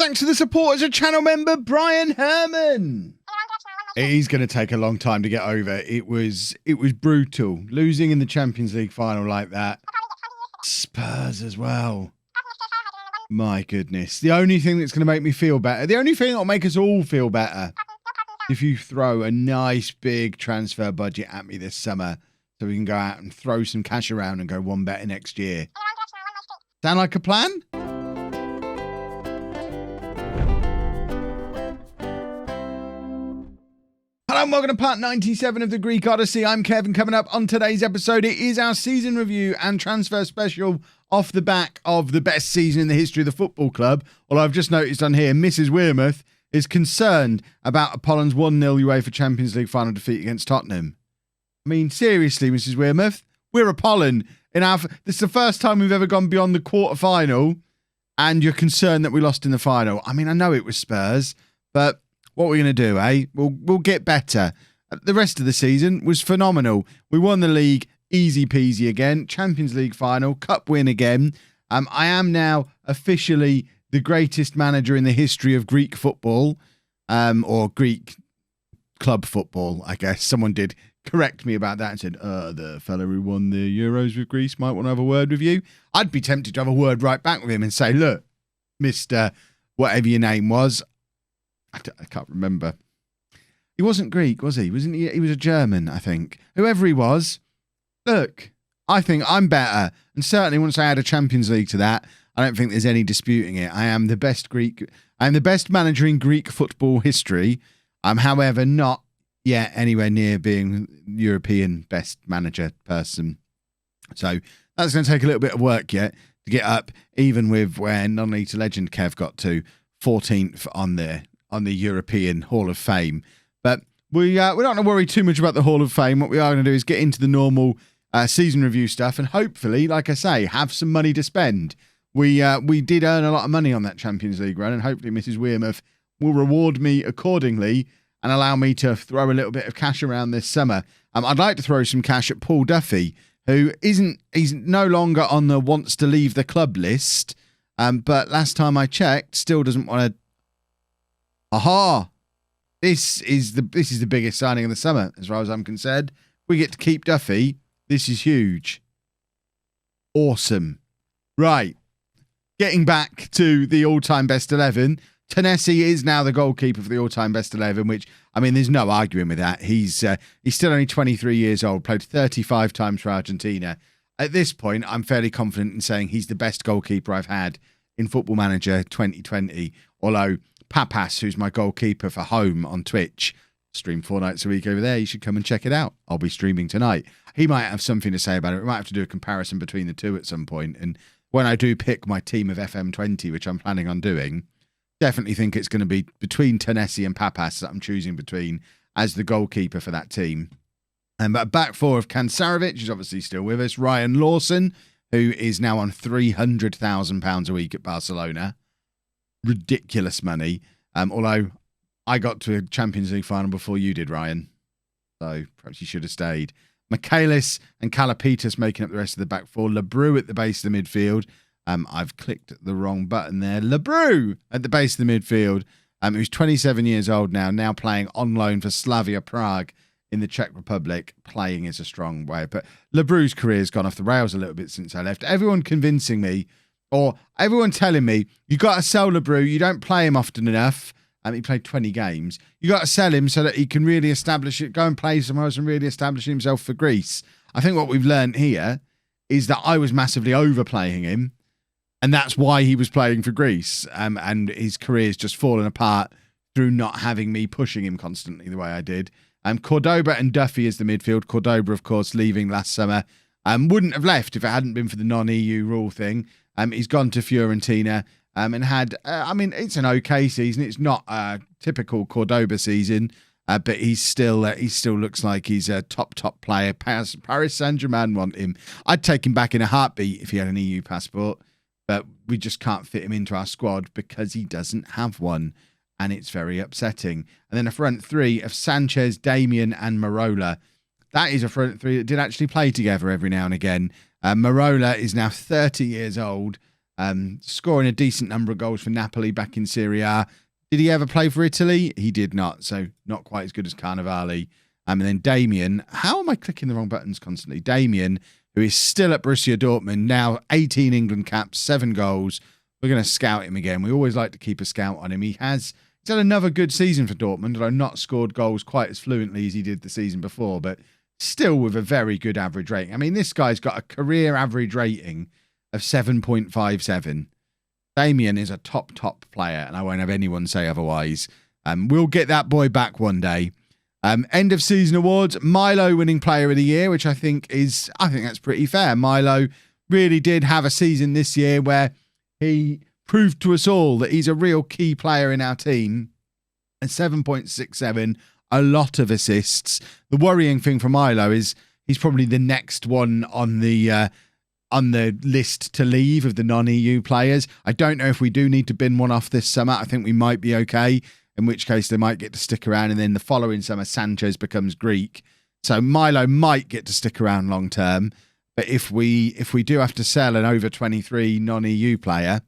Thanks to the support as a channel member, Brian Herman. It is going to take a long time to get over. It was brutal. Losing in the Champions League final like that. Spurs as well. My goodness. The only thing that's going to make me feel better, the only thing that will make us all feel better, if you throw a nice big transfer budget at me this summer so we can go out and throw some cash around and go one better next year. Sound like a plan? Hello and welcome to part 97 of the Greek Odyssey. I'm Kevin. Coming up on today's episode, it is our season review and transfer special off the back of the best season in the history of the football club. Although I've just noticed on here, Mrs Wearmouth is concerned about Apollon's 1-0 UEFA Champions League final defeat against Tottenham. I mean, seriously, Mrs Wearmouth, we're Apollon. This is the first time we've ever gone beyond the quarter-final, and you're concerned that we lost in the final. I mean, I know it was Spurs, but what are we going to do, eh? We'll get better. The rest of the season was phenomenal. We won the league easy peasy again. Champions League final, cup win again. I am now officially the greatest manager in the history of Greek football, or Greek club football, I guess. Someone did correct me about that and said, the fella who won the Euros with Greece might want to have a word with you. I'd be tempted to have a word right back with him and say, look, Mr. whatever your name was, I can't remember. He wasn't Greek, was he? Wasn't he? He was a German, I think. Whoever he was, look, I think I'm better. And certainly once I add a Champions League to that, I don't think there's any disputing it. I am the best manager in Greek football history. I'm, however, not yet anywhere near being European best manager person. So that's going to take a little bit of work yet to get up, even with where non-league to legend Kev got to 14th on the European Hall of Fame. But we don't want to worry too much about the Hall of Fame. What we are going to do is get into the normal season review stuff and hopefully, like I say, have some money to spend. We did earn a lot of money on that Champions League run, and hopefully Mrs Wearmouth will reward me accordingly and allow me to throw a little bit of cash around this summer. I'd like to throw some cash at Paul Duffy, who he's no longer on the wants to leave the club list, but last time I checked, still doesn't want to. Aha! This is the biggest signing of the summer, as far as I'm concerned. We get to keep Duffy. This is huge. Awesome. Right. Getting back to the all-time best 11. Tennessee is now the goalkeeper for the all-time best 11, which, I mean, there's no arguing with that. He's still only 23 years old, played 35 times for Argentina. At this point, I'm fairly confident in saying he's the best goalkeeper I've had in Football Manager 2020, although Papas, who's my goalkeeper for home on Twitch, stream 4 nights a week over there. You should come and check it out. I'll be streaming tonight. He might have something to say about it. We might have to do a comparison between the two at some point. And when I do pick my team of FM20, which I'm planning on doing, definitely think it's going to be between Tennessee and Papas that I'm choosing between as the goalkeeper for that team. And but back four of Kansarovic, who's obviously still with us. Ryan Lawson, who is now on £300,000 a week at Barcelona. Ridiculous money. Although I got to a Champions League final before you did, Ryan. So perhaps you should have stayed. Michaelis and Kalapitas making up the rest of the back four. Lebrou at the base of the midfield. I've clicked the wrong button there. Lebrou at the base of the midfield. Who's 27 years old now playing on loan for Slavia Prague in the Czech Republic. Playing is a strong way. But Lebrou's career's gone off the rails a little bit since I left. Everyone convincing me, or everyone telling me, you got to sell Lebrou. You don't play him often enough. He played 20 games. You got to sell him so that he can really establish it, go and play somewhere else and really establish himself for Greece. I think what we've learned here is that I was massively overplaying him, and that's why he was playing for Greece. And his career's just fallen apart through not having me pushing him constantly the way I did. Cordoba and Duffy is the midfield. Cordoba, of course, leaving last summer. Wouldn't have left if it hadn't been for the non-EU rule thing. He's gone to Fiorentina. And had, it's an okay season. It's not a typical Cordoba season, but he still looks like he's a top player. Paris Saint-Germain want him. I'd take him back in a heartbeat if he had an EU passport, but we just can't fit him into our squad because he doesn't have one, and it's very upsetting. And then a front three of Sanchez, Damien, and Marola. That is a front three that did actually play together every now and again. Marola is now 30 years old. scoring a decent number of goals for Napoli back in Serie A. Did he ever play for Italy? He did not, so not quite as good as Cannavale. And then Damien. How am I clicking the wrong buttons constantly? Damien, who is still at Borussia Dortmund, now 18 England caps, 7 goals. We're going to scout him again. We always like to keep a scout on him. He's had another good season for Dortmund, although not scored goals quite as fluently as he did the season before, but still with a very good average rating. I mean, this guy's got a career average rating of 7.57. Damien is a top player, and I won't have anyone say otherwise. We'll get that boy back one day. End of season awards, Milo winning player of the year, which I think that's pretty fair. Milo really did have a season this year where he proved to us all that he's a real key player in our team. And 7.67, a lot of assists. The worrying thing for Milo is he's probably the next one on the list to leave of the non-EU players. I don't know if we do need to bin one off this summer. I think we might be okay, in which case they might get to stick around, and then the following summer Sanchez becomes Greek. So Milo might get to stick around long term. But if we do have to sell an over 23 non-EU player,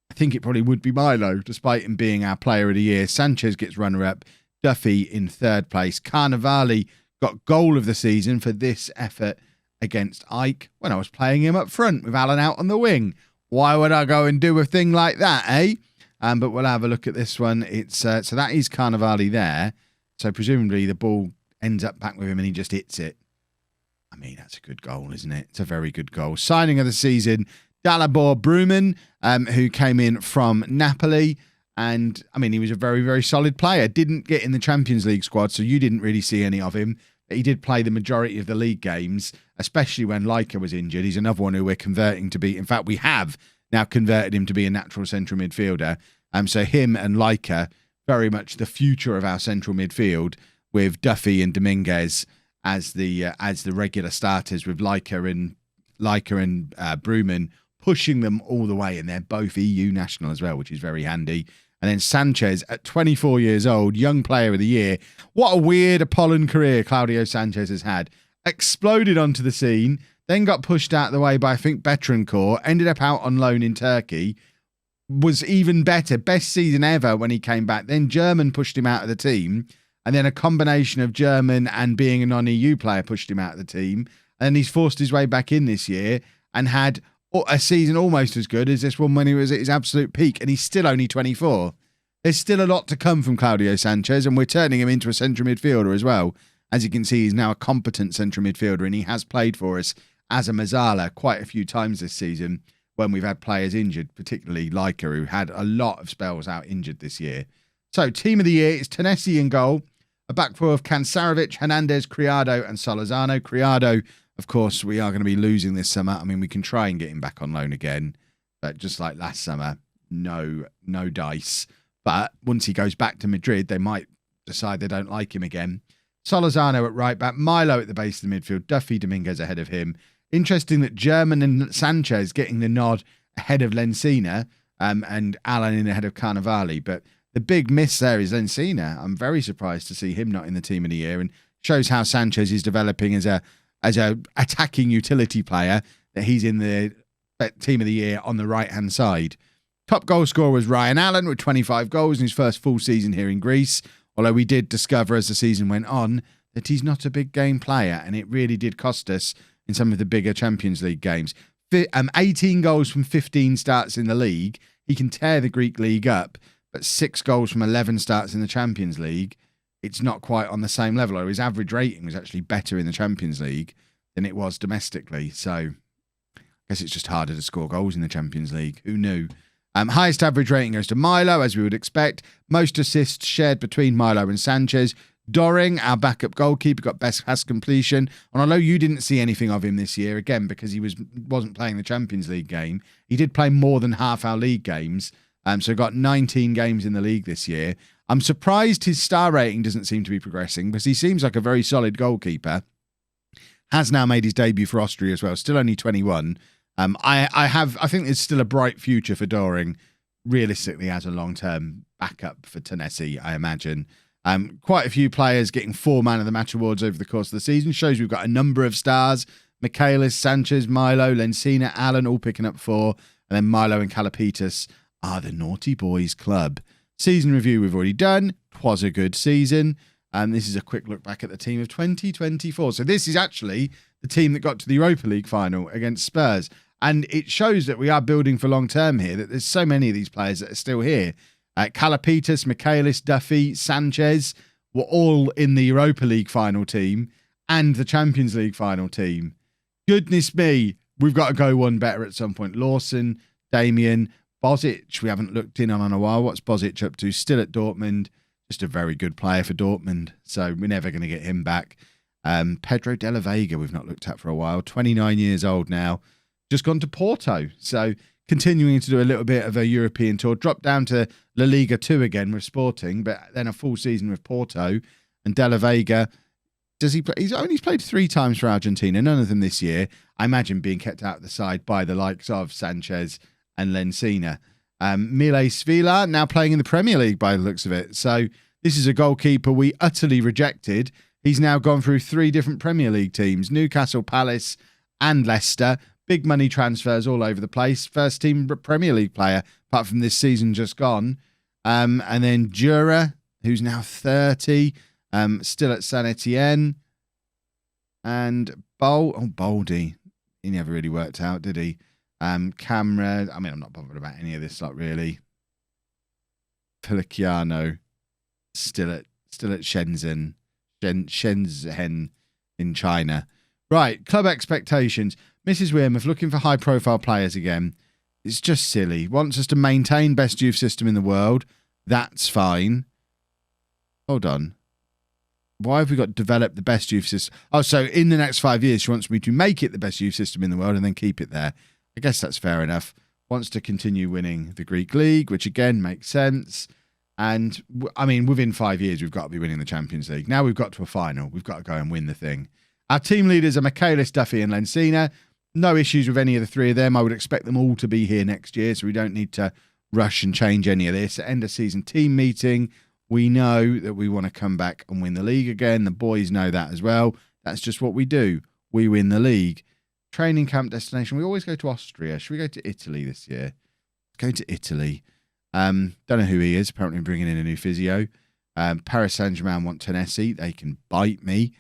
I think it probably would be Milo, despite him being our player of the year. Sanchez gets runner-up. Duffy in 3rd place. Cannavale got goal of the season for this effort against Ike when I was playing him up front with Alan out on the wing. Why would I go and do a thing like that, eh? But we'll have a look at this one. It's so that is Cannavale there. So presumably the ball ends up back with him and he just hits it. I mean, that's a good goal, isn't it? It's a very good goal. Signing of the season, Dalibor Bruman, who came in from Napoli. And, I mean, he was a very, very solid player. Didn't get in the Champions League squad, so you didn't really see any of him. But he did play the majority of the league games, especially when Leica was injured. He's another one who we're converting to be... In fact, we have now converted him to be a natural central midfielder. So him and Leica, very much the future of our central midfield, with Duffy and Dominguez as the regular starters, with Leica and Bruman pushing them all the way, and they're both EU national as well, which is very handy. And then Sanchez at 24 years old, young player of the year. What a weird Apollon career Claudio Sanchez has had. Exploded onto the scene, then got pushed out of the way by, I think, Betancourt, ended up out on loan in Turkey, was even better, best season ever when he came back. Then German pushed him out of the team, and then a combination of German and being a non-EU player pushed him out of the team. And he's forced his way back in this year and had a season almost as good as this one when he was at his absolute peak, and he's still only 24. There's still a lot to come from Claudio Sanchez, and we're turning him into a central midfielder as well. As you can see, he's now a competent central midfielder, and he has played for us as a Mazzala quite a few times this season when we've had players injured, particularly Leica, who had a lot of spells out injured this year. So, team of the year is Tennessee in goal, a back four of Kansarovic, Hernandez, Criado, and Solorzano. Criado, of course, we are going to be losing this summer. I mean, we can try and get him back on loan again, but just like last summer, no dice. But once he goes back to Madrid, they might decide they don't like him again. Solorzano at right back, Milo at the base of the midfield, Duffy, Dominguez ahead of him. Interesting that German and Sanchez getting the nod ahead of Lencina, and Alan in ahead of Cannavale. But the big miss there is Lencina. I'm very surprised to see him not in the team of the year, and shows how Sanchez is developing as a attacking utility player, that he's in the team of the year on the right-hand side. Top goal scorer was Ryan Allen with 25 goals in his first full season here in Greece, although we did discover as the season went on that he's not a big game player, and it really did cost us in some of the bigger Champions League games. 18 goals from 15 starts in the league. He can tear the Greek league up, but 6 goals from 11 starts in the Champions League, it's not quite on the same level. Or his average rating was actually better in the Champions League than it was domestically. So I guess it's just harder to score goals in the Champions League. Who knew? Highest average rating goes to Milo, as we would expect. Most assists shared between Milo and Sanchez. Doring, our backup goalkeeper, got best pass completion. And although you didn't see anything of him this year, again, because he wasn't playing the Champions League game, he did play more than half our league games. So got 19 games in the league this year. I'm surprised his star rating doesn't seem to be progressing, because he seems like a very solid goalkeeper. Has now made his debut for Austria as well. Still only 21. I think there's still a bright future for Doring, realistically, as a long-term backup for Tennessee, I imagine. Quite a few players getting 4 Man of the Match awards over the course of the season. Shows we've got a number of stars. Michaelis, Sanchez, Milo, Lencina, Allen, all picking up 4. And then Milo and Calapitas are the Naughty Boys Club. Season review we've already done. 'Twas a good season. And this is a quick look back at the team of 2024. So this is actually the team that got to the Europa League final against Spurs. And it shows that we are building for long term here, that there's so many of these players that are still here. Calapitas, Michaelis, Duffy, Sanchez were all in the Europa League final team and the Champions League final team. Goodness me, we've got to go one better at some point. Lawson, Damien, Bozic, we haven't looked in on a while. What's Bozic up to? Still at Dortmund. Just a very good player for Dortmund. So we're never going to get him back. Pedro de la Vega, we've not looked at for a while. 29 years old now. Just gone to Porto. So continuing to do a little bit of a European tour. Dropped down to La Liga 2 again with Sporting, but then a full season with Porto. And de la Vega, does he play? He's only played 3 times for Argentina, none of them this year. I imagine being kept out of the side by the likes of Sanchez and Lencina. Milay Svila now playing in the Premier League by the looks of it. So this is a goalkeeper we utterly rejected. He's now gone through 3 different Premier League teams, Newcastle, Palace and Leicester. Big money transfers all over the place. First team Premier League player, apart from this season just gone. And then Jura, who's now 30, still at Saint Etienne. And Boldy. He never really worked out, did he? Camera. I mean, I'm not bothered about any of this lot really. Feliciano, still at Shenzhen in China. Right, club expectations. Mrs Wearmouth looking for high-profile players again. It's just silly. Wants us to maintain best youth system in the world. That's fine. Hold on. Why have we got develop the best youth system? Oh, so in the next 5 years, she wants me to make it the best youth system in the world and then keep it there. I guess that's fair enough. Wants to continue winning the Greek League, which again makes sense. And I mean, within 5 years, we've got to be winning the Champions League. Now we've got to a final. We've got to go and win the thing. Our team leaders are Michaelis, Duffy and Lencina. No issues with any of the 3 of them. I would expect them all to be here next year, so we don't need to rush and change any of this. End of season team meeting. We know that we want to come back and win the league again. The boys know that as well. That's just what we do. We win the league. Training camp destination. We always go to Austria. Should we go to Italy this year? Go to Italy. Don't know who he is. Apparently bringing in a new physio. Paris Saint-Germain want Tennessee. They can bite me.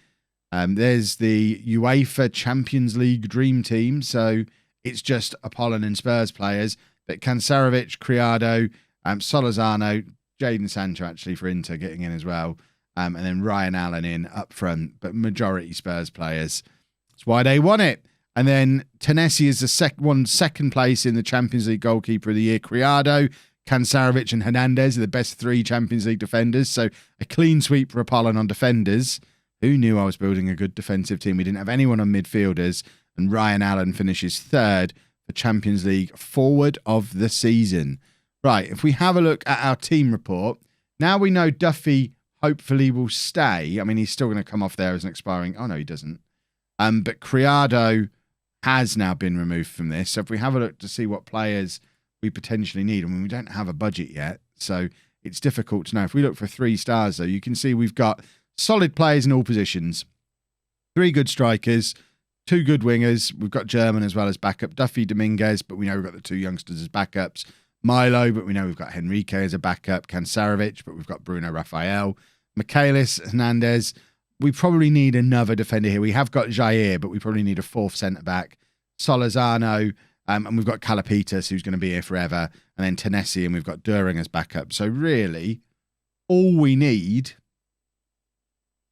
There's the UEFA Champions League dream team. So it's just Apollon and Spurs players. But Kansarovic, Criado, Solorzano, Jadon Sancho actually for Inter getting in as well. And then Ryan Allen in up front. But majority Spurs players. That's why they won it. And then Tennessee is the second place in the Champions League goalkeeper of the year. Criado, Kansarovic and Hernandez are the best 3 Champions League defenders. So a clean sweep for Apollon on defenders. Who knew I was building a good defensive team? We didn't have anyone on midfielders. And Ryan Allen finishes 3rd for Champions League forward of the season. Right, if we have a look at our team report, now we know Duffy hopefully will stay. I mean, he's still going to come off there as an expiring... Oh, no, he doesn't. But Criado has now been removed from this. So if we have a look to see what players we potentially need, I mean, we don't have a budget yet, so it's difficult to know. If we look for 3 stars, though, you can see we've got solid players in all positions. 3 good strikers, 2 good wingers. We've got German as well as backup. Duffy, Dominguez, but we know we've got the 2 youngsters as backups. Milo, but we know we've got Enrique as a backup. Kansarovic, but we've got Bruno Rafael. Michaelis, Hernandez. We probably need another defender here. We have got Jair, but we probably need a 4th centre-back. Solorzano, and we've got Calapitas, who's going to be here forever. And then Tennessee, and we've got During as backup. So really, all we need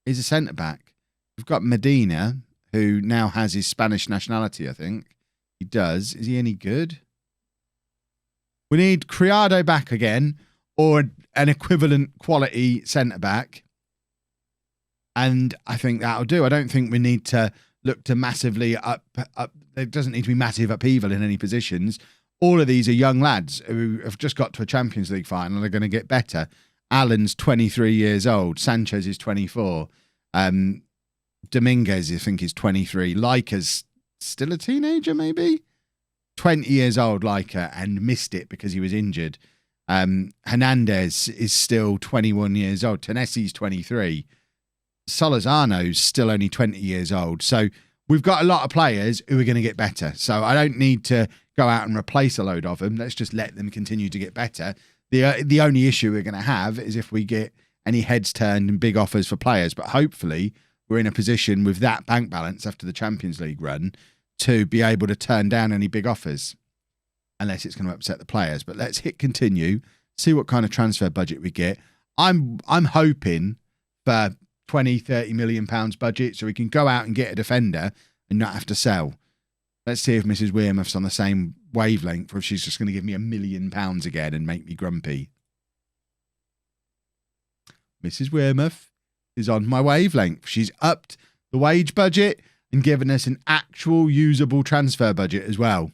is a centre-back. We've got Medina, who now has his Spanish nationality, I think. He does. Is he any good? We need Criado back again, or an equivalent quality centre-back. And I think that'll do. I don't think we need to look to massively up. There doesn't need to be massive upheaval in any positions. All of these are young lads who have just got to a Champions League final and are going to get better. Allen's 23 years old. Sanchez is 24. Dominguez, I think, is 23. Leica's still a teenager, maybe? 20 years old, Leica, and missed it because he was injured. Hernandez is still 21 years old. Tennessee's 23. Solorzano's still only 20 years old. So we've got a lot of players who are going to get better. So I don't need to go out and replace a load of them. Let's just let them continue to get better. The only issue we're going to have is if we get any heads turned and big offers for players. But hopefully we're in a position with that bank balance after the Champions League run to be able to turn down any big offers, unless it's going to upset the players. But let's hit continue, see what kind of transfer budget we get. I'm hoping for 20, 30 million pounds budget so we can go out and get a defender and not have to sell. Let's see if Mrs Wearmouth's on the same wavelength or if she's just going to give me £1 million again and make me grumpy. Mrs Wearmouth is on my wavelength. She's upped the wage budget and given us an actual usable transfer budget as well.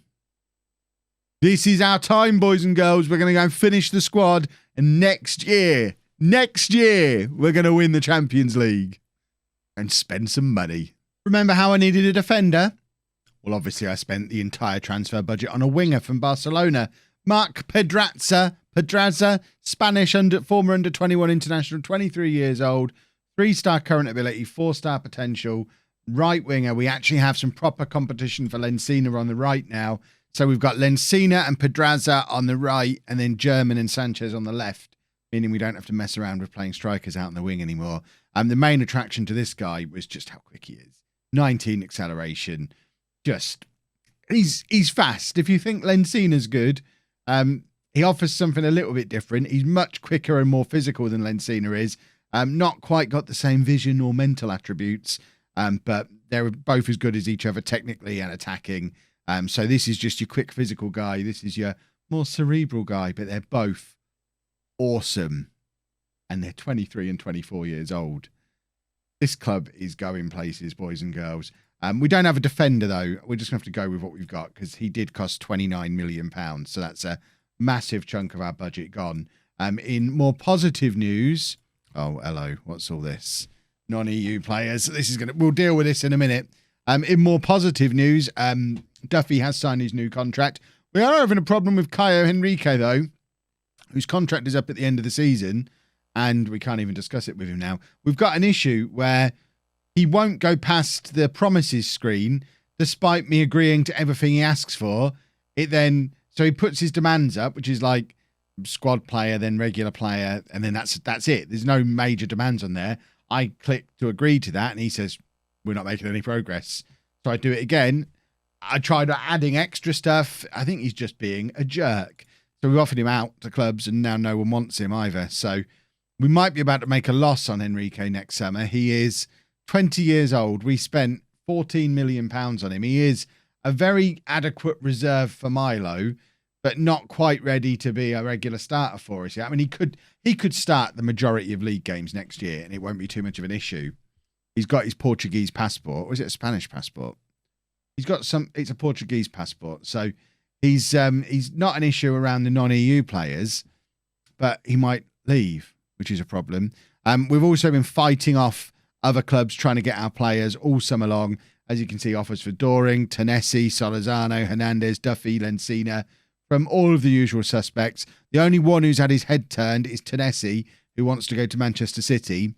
This is our time, boys and girls. We're going to go and finish the squad, and next year, we're going to win the Champions League and spend some money. Remember how I needed a defender? Well, obviously I spent the entire transfer budget on a winger from Barcelona. Marc Pedraza, Spanish former under-21 international, 23 years old, 3-star current ability, 4-star potential, right winger. We actually have some proper competition for Lencina on the right now. So we've got Lencina and Pedraza on the right, and then German and Sanchez on the left, meaning we don't have to mess around with playing strikers out in the wing anymore. The main attraction to this guy was just how quick he is. 19 acceleration. Just, he's fast. If you think Lencina's good, he offers something a little bit different. He's much quicker and more physical than Lencina is. Not quite got the same vision or mental attributes, but they're both as good as each other technically and attacking. So this is just your quick physical guy. This is your more cerebral guy, but they're both awesome. And they're 23 and 24 years old. This club is going places, boys and girls. We don't have a defender, though. We're just going to have to go with what we've got because he did cost £29 million. So that's a massive chunk of our budget gone. In more positive news... Oh, hello. What's all this? Non-EU players. We'll deal with this in a minute. In more positive news, Duffy has signed his new contract. We are having a problem with Caio Henrique, though, whose contract is up at the end of the season, and we can't even discuss it with him now. We've got an issue where he won't go past the promises screen, despite me agreeing to everything he asks for. So he puts his demands up, which is like squad player, then regular player, and then that's it. There's no major demands on there. I click to agree to that, and he says, we're not making any progress. So I do it again. I tried adding extra stuff. I think he's just being a jerk. So we offered him out to clubs, and now no one wants him either. So we might be about to make a loss on Enrique next summer. He is 20 years old. We spent £14 million on him. He is a very adequate reserve for Milo, but not quite ready to be a regular starter for us yet. I mean, he could start the majority of league games next year, and it won't be too much of an issue. He's got his Portuguese passport. Or is it a Spanish passport? It's a Portuguese passport. So he's not an issue around the non-EU players, but he might leave, which is a problem. We've also been fighting off other clubs trying to get our players all summer long. As you can see, offers for Doring, Tennessee, Solorzano, Hernandez, Duffy, Lencina, from all of the usual suspects. The only one who's had his head turned is Tennessee, who wants to go to Manchester City.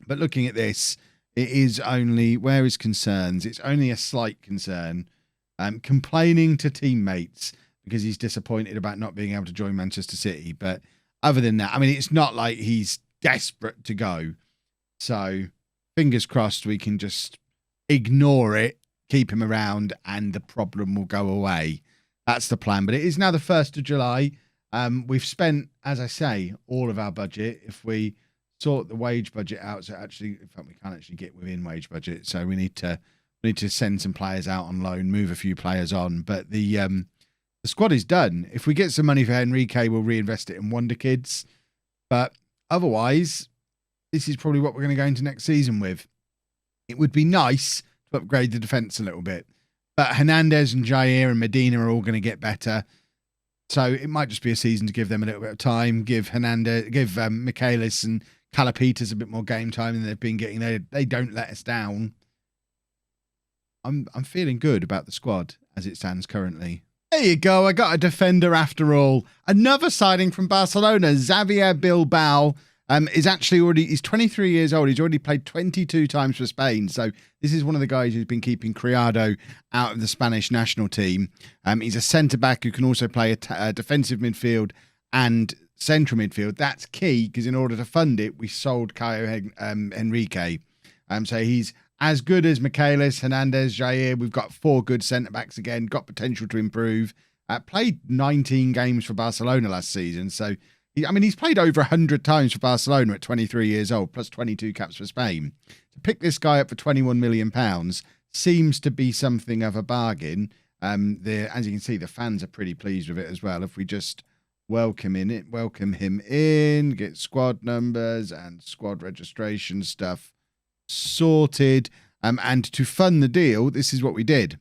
But looking at this, it is only, where is concerns? It's only a slight concern. Complaining to teammates because he's disappointed about not being able to join Manchester City. But other than that, I mean, it's not like he's desperate to go. So fingers crossed we can just ignore it, keep him around, and the problem will go away. That's the plan. But it is now the 1st of July. We've spent, as I say, all of our budget. If we sort the wage budget out, so actually, in fact, we can't actually get within wage budget. So we need to send some players out on loan, move a few players on. But the squad is done. If we get some money for Enrique, we'll reinvest it in Wonder Kids. But otherwise, this is probably what we're going to go into next season with. It would be nice to upgrade the defence a little bit. But Hernandez and Jair and Medina are all going to get better. So it might just be a season to give them a little bit of time, give Michaelis and Calapitas a bit more game time than they've been getting. They don't let us down. I'm feeling good about the squad as it stands currently. There you go. I got a defender after all. Another signing from Barcelona, Xavier Bilbao. is actually he's 23 years old. He's already played 22 times for Spain. So this is one of the guys who's been keeping Criado out of the Spanish national team. He's a centre-back who can also play a defensive midfield and central midfield. That's key because in order to fund it, we sold Caio Enrique. So he's as good as Michaelis, Hernandez, Jair. We've got 4 good centre-backs again, got potential to improve. Played 19 games for Barcelona last season. So, he's played over 100 times for Barcelona at 23 years old, plus 22 caps for Spain. To pick this guy up for £21 million seems to be something of a bargain. As you can see, the fans are pretty pleased with it as well. If we just welcome him in, get squad numbers and squad registration stuff sorted. And to fund the deal, this is what we did.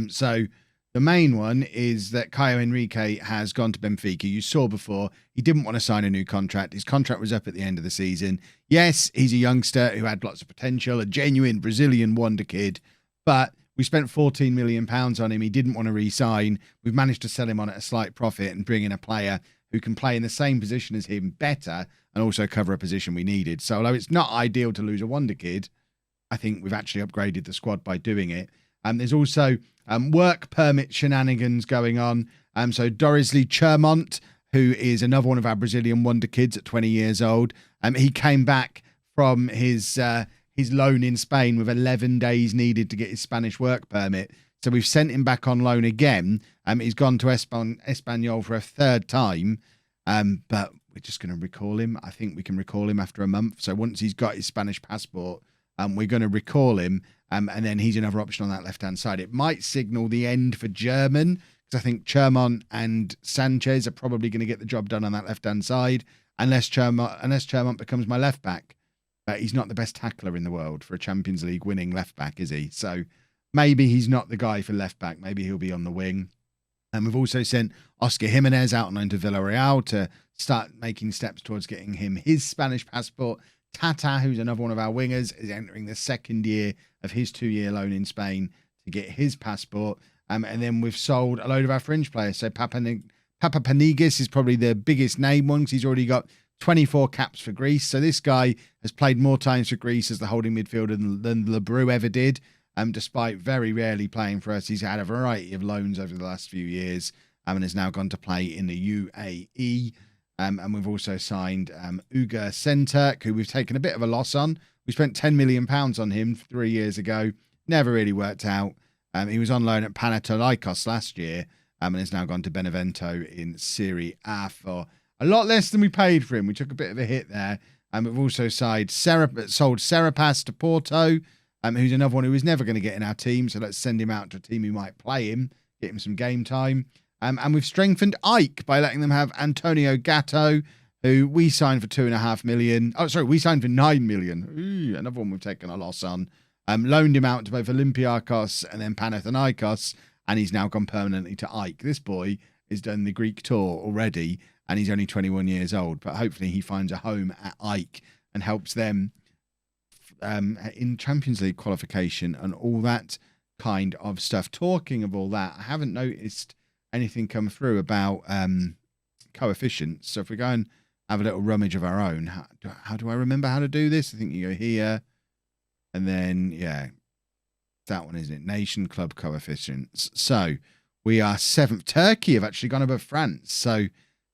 So the main one is that Caio Enrique has gone to Benfica. You saw before, he didn't want to sign a new contract. His contract was up at the end of the season. Yes, he's a youngster who had lots of potential, a genuine Brazilian wonder kid, but we spent £14 million on him. He didn't want to re-sign. We've managed to sell him on at a slight profit and bring in a player who can play in the same position as him better and also cover a position we needed. So although it's not ideal to lose a wonder kid, I think we've actually upgraded the squad by doing it. There's also work permit shenanigans going on. So Doris Lee Chermont, who is another one of our Brazilian wonder kids at 20 years old, he came back from his loan in Spain with 11 days needed to get his Spanish work permit. So we've sent him back on loan again. He's gone to Espanyol for a 3rd time, but we're just going to recall him. I think we can recall him after a month. So once he's got his Spanish passport, we're going to recall him, and then he's another option on that left-hand side. It might signal the end for German, because I think Chermont and Sanchez are probably going to get the job done on that left-hand side, unless Chermont becomes my left-back. He's not the best tackler in the world for a Champions League winning left-back, is he? So maybe he's not the guy for left-back. Maybe he'll be on the wing. And we've also sent Oscar Jimenez out on loan to Villarreal to start making steps towards getting him his Spanish passport. Tata, who's another one of our wingers, is entering the 2nd year of his 2-year loan in Spain to get his passport. And then we've sold a load of our fringe players. So Papa Panigis is probably the biggest name one because he's already got 24 caps for Greece. So this guy has played more times for Greece as the holding midfielder than Lebrew ever did. Despite very rarely playing for us, he's had a variety of loans over the last few years and has now gone to play in the UAE. And we've also signed Uga Senturk, who we've taken a bit of a loss on. We spent £10 million on him 3 years ago. Never really worked out. He was on loan at Panathinaikos last year and has now gone to Benevento in Serie A for a lot less than we paid for him. We took a bit of a hit there. We've also sold Serapas to Porto, who's another one who was never going to get in our team. So let's send him out to a team who might play him, get him some game time. And we've strengthened Ike by letting them have Antonio Gatto, who we signed for $2.5 million. Oh, sorry, we signed for $9 million. Ooh, another one we've taken a loss on. Loaned him out to both Olympiacos and then Panathinaikos, and he's now gone permanently to Ike. This boy has done the Greek tour already, and he's only 21 years old. But hopefully he finds a home at Ike and helps them in Champions League qualification and all that kind of stuff. Talking of all that, I haven't noticed anything come through about coefficients. So if we go and have a little rummage of our own, how do I remember how to do this? I think you go here and then, yeah, that one, isn't it? Nation club coefficients. So we are 7th. Turkey have actually gone above France. So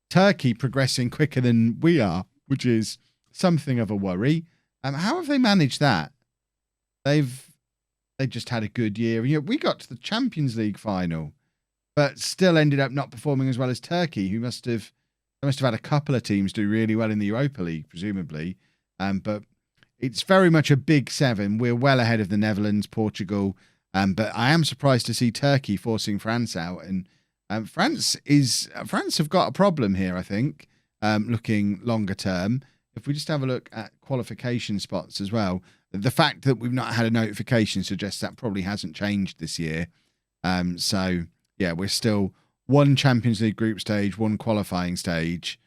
Turkey progressing quicker than we are, which is something of a worry. How have they managed that? They've just had a good year. You know, we got to the Champions League final, but still ended up not performing as well as Turkey, who must have had a couple of teams do really well in the Europa League, presumably. But it's very much a big 7. We're well ahead of the Netherlands, Portugal. But I am surprised to see Turkey forcing France out. And France have got a problem here, I think, looking longer term. If we just have a look at qualification spots as well, the fact that we've not had a notification suggests that probably hasn't changed this year. So, yeah, we're still 1 Champions League group stage, 1 qualifying stage.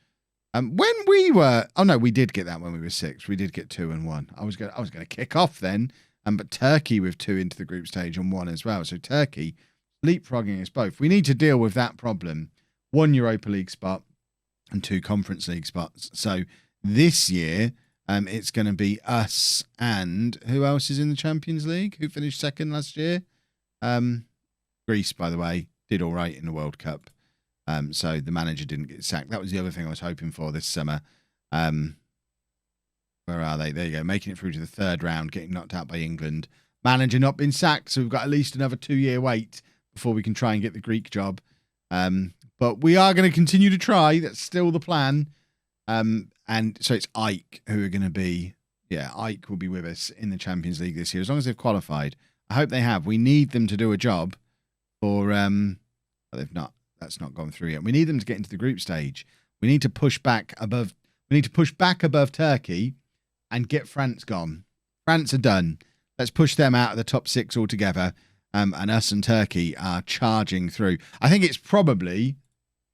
When we were... Oh, no, we did get that when we were 6. We did get 2 and 1. I was going to kick off then, but Turkey with 2 into the group stage and 1 as well. So Turkey leapfrogging us both. We need to deal with that problem. 1 Europa League spot and 2 Conference League spots. So This year, it's going to be us and who else is in the Champions League? Who finished second last year? Greece, by the way, did all right in the World Cup. So the manager didn't get sacked. That was the other thing I was hoping for this summer. Where are they? There you go. Making it through to the third round, getting knocked out by England. Manager not been sacked, so we've got at least another 2-year wait before we can try and get the Greek job. But we are going to continue to try. That's still the plan. And so it's Ike who are going to be... Yeah, Ike will be with us in the Champions League this year, as long as they've qualified. I hope they have. We need them to do a job for... they've not. That's not gone through yet. We need them to get into the group stage. We need to push back above... We need to push back above Turkey and get France gone. France are done. Let's push them out of the top 6 altogether. And us and Turkey are charging through. I think it's probably...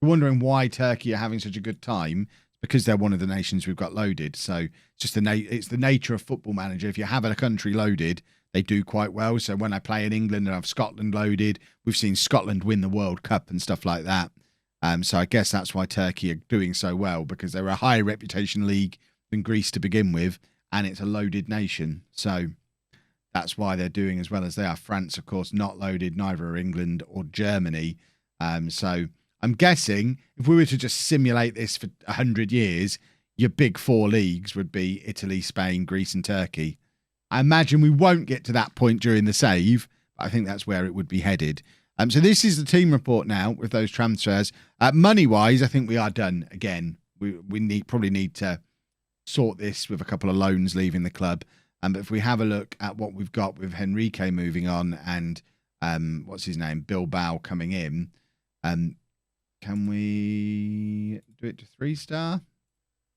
You're wondering why Turkey are having such a good time. Because they're one of the nations we've got loaded. So it's just it's the nature of Football Manager. If you have a country loaded, they do quite well. So when I play in England and I have Scotland loaded, we've seen Scotland win the World Cup and stuff like that. So I guess that's why Turkey are doing so well, because they're a higher reputation league than Greece to begin with, and it's a loaded nation. So that's why they're doing as well as they are. France, of course, not loaded, neither are England or Germany. So I'm guessing if we were to just simulate this for 100 years, your big 4 leagues would be Italy, Spain, Greece and Turkey. I imagine we won't get to that point during the save, but I think that's where it would be headed. So this is the team report now with those transfers. Money-wise, I think we are done again. We probably need to sort this with a couple of loans leaving the club. But if we have a look at what we've got with Enrique moving on and what's his name, Bilbao coming in, can we do it to 3-star?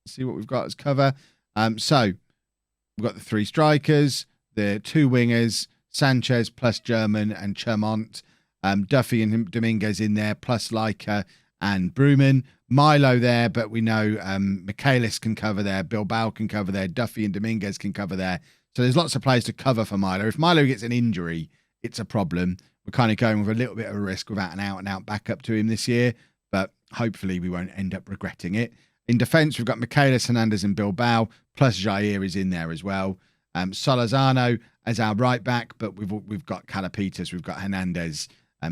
See what we've got as cover. So we've got the 3 strikers, the 2 wingers, Sanchez plus German and Chermont, Duffy and Dominguez in there, plus Leica and Bruman. Milo there, but we know Michaelis can cover there, Bilbao can cover there, Duffy and Dominguez can cover there. So there's lots of players to cover for Milo. If Milo gets an injury, it's a problem. We're kind of going with a little bit of a risk without an out-and-out backup to him this year, but hopefully we won't end up regretting it. In defence, we've got Michaelis, Hernandez and Bilbao, plus Jair is in there as well. Solorzano as our right back, but we've got Kalapitas, we've got Hernandez,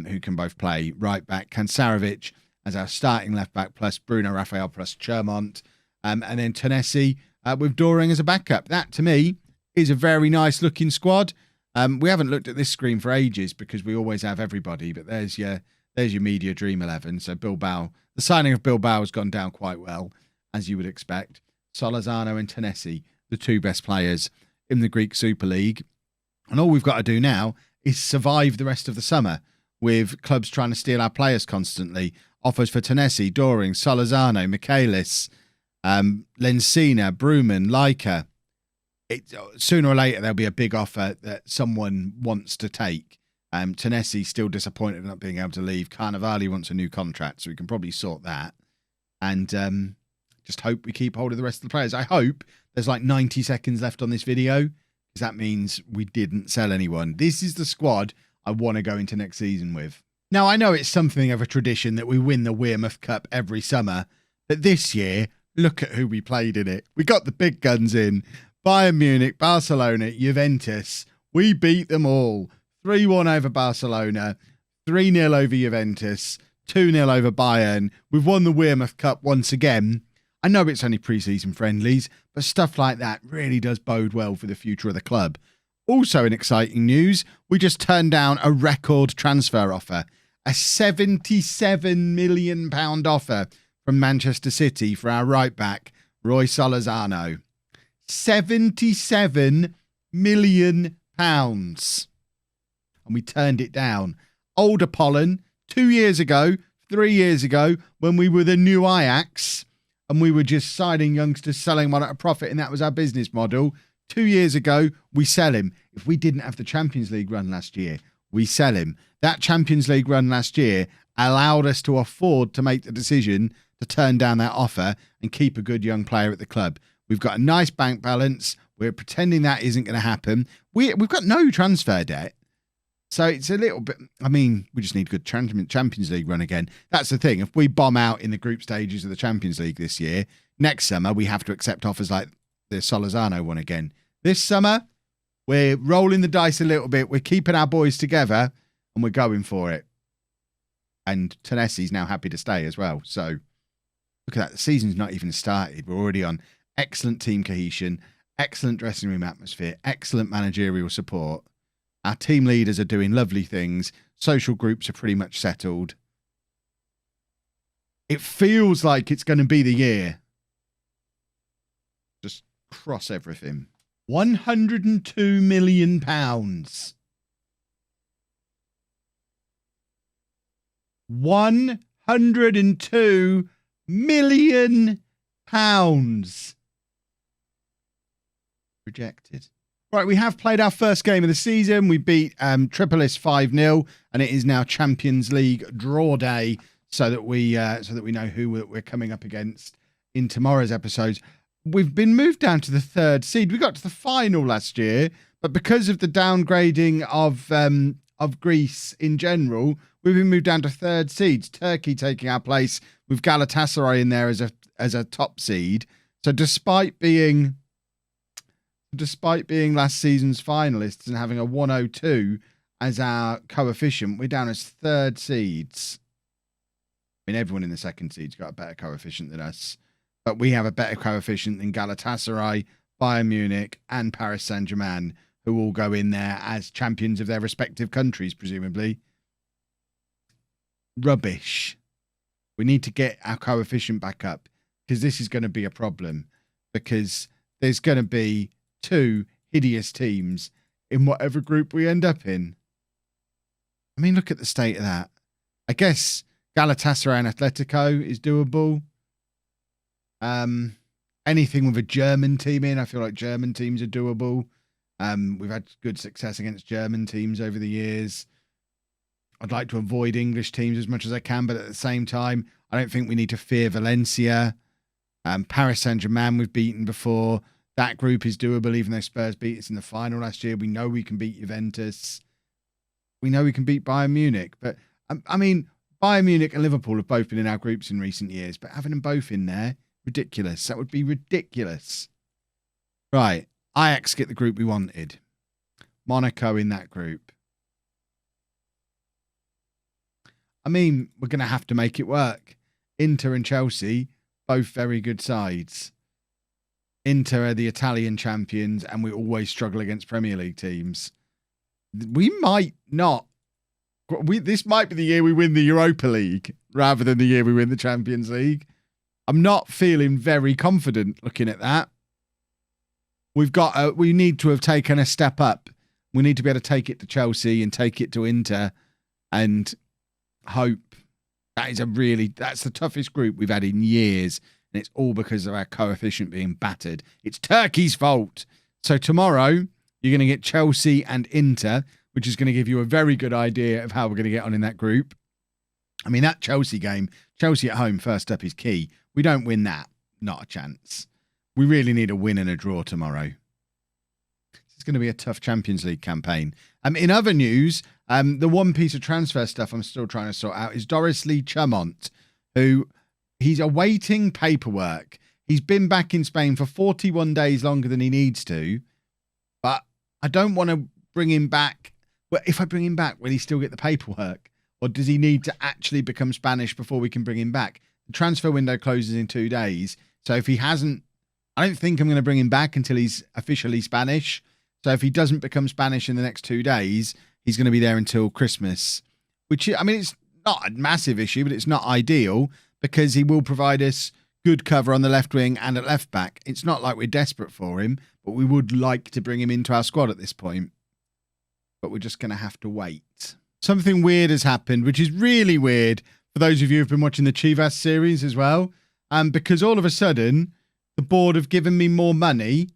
who can both play right back. Kansarovic as our starting left back, plus Bruno Rafael, plus Chermont. And then Tennessee with Doring as a backup. That, to me, is a very nice looking squad. We haven't looked at this screen for ages because we always have everybody, but there's your media dream 11. So Bilbao, the signing of Bilbao has gone down quite well, as you would expect. Solorzano and Tennessee, the 2 best players in the Greek Super League. And all we've got to do now is survive the rest of the summer with clubs trying to steal our players constantly. Offers for Tennessee, Doring, Solorzano, Michaelis, Lensina, Bruman, Leica. Sooner or later, there'll be a big offer that someone wants to take. Tennessee still disappointed in not being able to leave. Carnevali wants a new contract, so we can probably sort that. And just hope we keep hold of the rest of the players. I hope there's like 90 seconds left on this video, because that means we didn't sell anyone. This is the squad I want to go into next season with. Now, I know it's something of a tradition that we win the Wearmouth Cup every summer, but this year, look at who we played in it. We got the big guns in. Bayern Munich, Barcelona, Juventus. We beat them all. 3-1 over Barcelona, 3-0 over Juventus, 2-0 over Bayern. We've won the Wearmouth Cup once again. I know it's only pre-season friendlies, but stuff like that really does bode well for the future of the club. Also in exciting news, we just turned down a record transfer offer. A £77 million offer from Manchester City for our right back, Roy Solorzano. £77 million. And we turned it down. Old Apollon, 2 years ago, 3 years ago, when we were the new Ajax, and we were just signing youngsters, selling one at a profit, and that was our business model. 2 years ago, we sell him. If we didn't have the Champions League run last year, we sell him. That Champions League run last year allowed us to afford to make the decision to turn down that offer and keep a good young player at the club. We've got a nice bank balance. We're pretending that isn't going to happen. We've got no transfer debt. So it's a little bit, I mean, we just need good Champions League run again. That's the thing. If we bomb out in the group stages of the Champions League this year, next summer we have to accept offers like the Solorzano one again. This summer, we're rolling the dice a little bit. We're keeping our boys together and we're going for it. And Tenessi's now happy to stay as well. So look at that. The season's not even started. We're already on excellent team cohesion, excellent dressing room atmosphere, excellent managerial support. Our team leaders are doing lovely things. Social groups are pretty much settled. It feels like it's going to be the year. Just cross everything. £102 million. £102 million. Rejected. Right, we have played our first game of the season. We beat Tripolis 5-0, and it is now Champions League draw day, so that we know who we're coming up against in tomorrow's episodes. We've been moved down to the third seed. We got to the final last year, but because of the downgrading of Greece in general, we've been moved down to third seeds. Turkey taking our place with Galatasaray in there as a top seed. So despite being last season's finalists and having a 102 as our coefficient, we're down as third seeds. I mean, everyone in the second seed's got a better coefficient than us, but we have a better coefficient than Galatasaray, Bayern Munich, and Paris Saint-Germain, who all go in there as champions of their respective countries, presumably. Rubbish. We need to get our coefficient back up, because this is going to be a problem, because there's going to be two hideous teams in whatever group we end up in. I mean, look at the state of that. I guess Galatasaray and Atletico is doable. Anything with a German team in, I feel like German teams are doable. We've had good success against German teams over the years. I'd like to avoid English teams as much as I can, but at the same time, I don't think we need to fear Valencia. Paris Saint-Germain we've beaten before. That group is doable, even though Spurs beat us in the final last year. We know we can beat Juventus. We know we can beat Bayern Munich. But, I mean, Bayern Munich and Liverpool have both been in our groups in recent years, but having them both in there, ridiculous. That would be ridiculous. Right. Ajax get the group we wanted. Monaco in that group. I mean, we're going to have to make it work. Inter and Chelsea, both very good sides. Inter are the Italian champions, and we always struggle against Premier League teams. We might not. This might be the year we win the Europa League rather than the year we win the Champions League. I'm not feeling very confident looking at that. We need to have taken a step up. We need to be able to take it to Chelsea and take it to Inter and hope. That's the toughest group we've had in years. And it's all because of our coefficient being battered. It's Turkey's fault. So tomorrow, you're going to get Chelsea and Inter, which is going to give you a very good idea of how we're going to get on in that group. I mean, that Chelsea game, Chelsea at home, first up is key. We don't win that. Not a chance. We really need a win and a draw tomorrow. It's going to be a tough Champions League campaign. In other news, the one piece of transfer stuff I'm still trying to sort out is Doris Lee Chermont, who... he's awaiting paperwork. He's been back in Spain for 41 days longer than he needs to. But I don't want to bring him back. Well, if I bring him back, will he still get the paperwork? Or does he need to actually become Spanish before we can bring him back? The transfer window closes in 2 days. So if he hasn't, I don't think I'm going to bring him back until he's officially Spanish. So if he doesn't become Spanish in the next 2 days, he's going to be there until Christmas. Which, I mean, it's not a massive issue, but it's not ideal, because he will provide us good cover on the left wing and at left back. It's not like we're desperate for him, but we would like to bring him into our squad at this point. But we're just going to have to wait. Something weird has happened, which is really weird for those of you who've been watching the Chivas series as well. Because all of a sudden, the board have given me more money,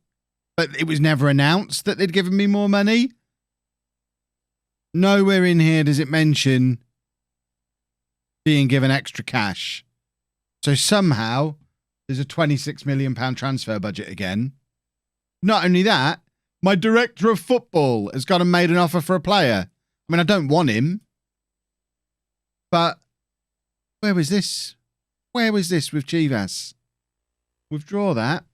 but it was never announced that they'd given me more money. Nowhere in here does it mention being given extra cash. So somehow there's a £26 million transfer budget again. Not only that, my director of football has gone and made an offer for a player. I mean, I don't want him, but where was this? Where was this with Chivas? Withdraw that.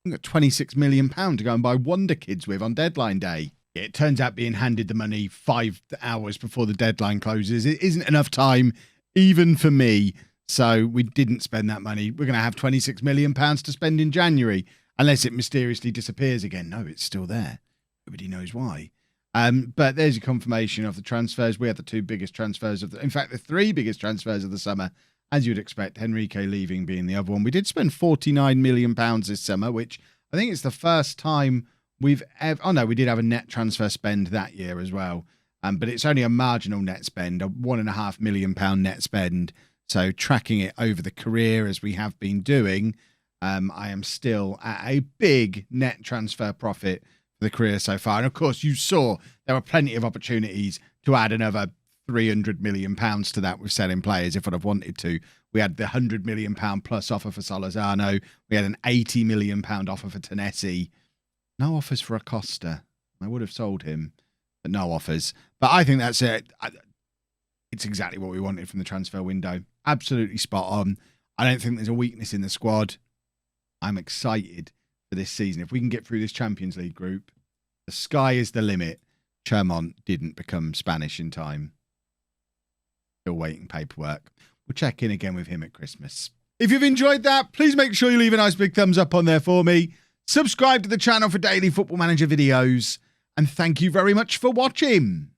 I've got £26 million to go and buy Wonder Kids with on deadline day. It turns out being handed the money 5 hours before the deadline closes. It isn't enough time, even for me. So we didn't spend that money. We're going to have £26 million to spend in January, unless it mysteriously disappears again. No, it's still there. Nobody knows why. But there's your confirmation of the transfers. We had the 2 biggest transfers in fact, the 3 biggest transfers of the summer, as you'd expect. Enrique leaving being the other one. We did spend £49 million this summer, which I think it's the first time we've ever... Oh, no, we did have a net transfer spend that year as well. But it's only a marginal net spend, a £1.5 million net spend. So tracking it over the career as we have been doing, I am still at a big net transfer profit for the career so far. And of course, you saw there were plenty of opportunities to add another £300 million to that with selling players if I'd have wanted to. We had the £100 million plus offer for Solorzano. We had an £80 million offer for Tennessee. No offers for Acosta. I would have sold him, but no offers. But I think that's it. It's exactly what we wanted from the transfer window. Absolutely spot on. I don't think there's a weakness in the squad. I'm excited for this season. If we can get through this Champions League group, the sky is the limit. Chermont didn't become Spanish in time. Still waiting paperwork. We'll check in again with him at Christmas. If you've enjoyed that, please make sure you leave a nice big thumbs up on there for me. Subscribe to the channel for daily Football Manager videos. And thank you very much for watching.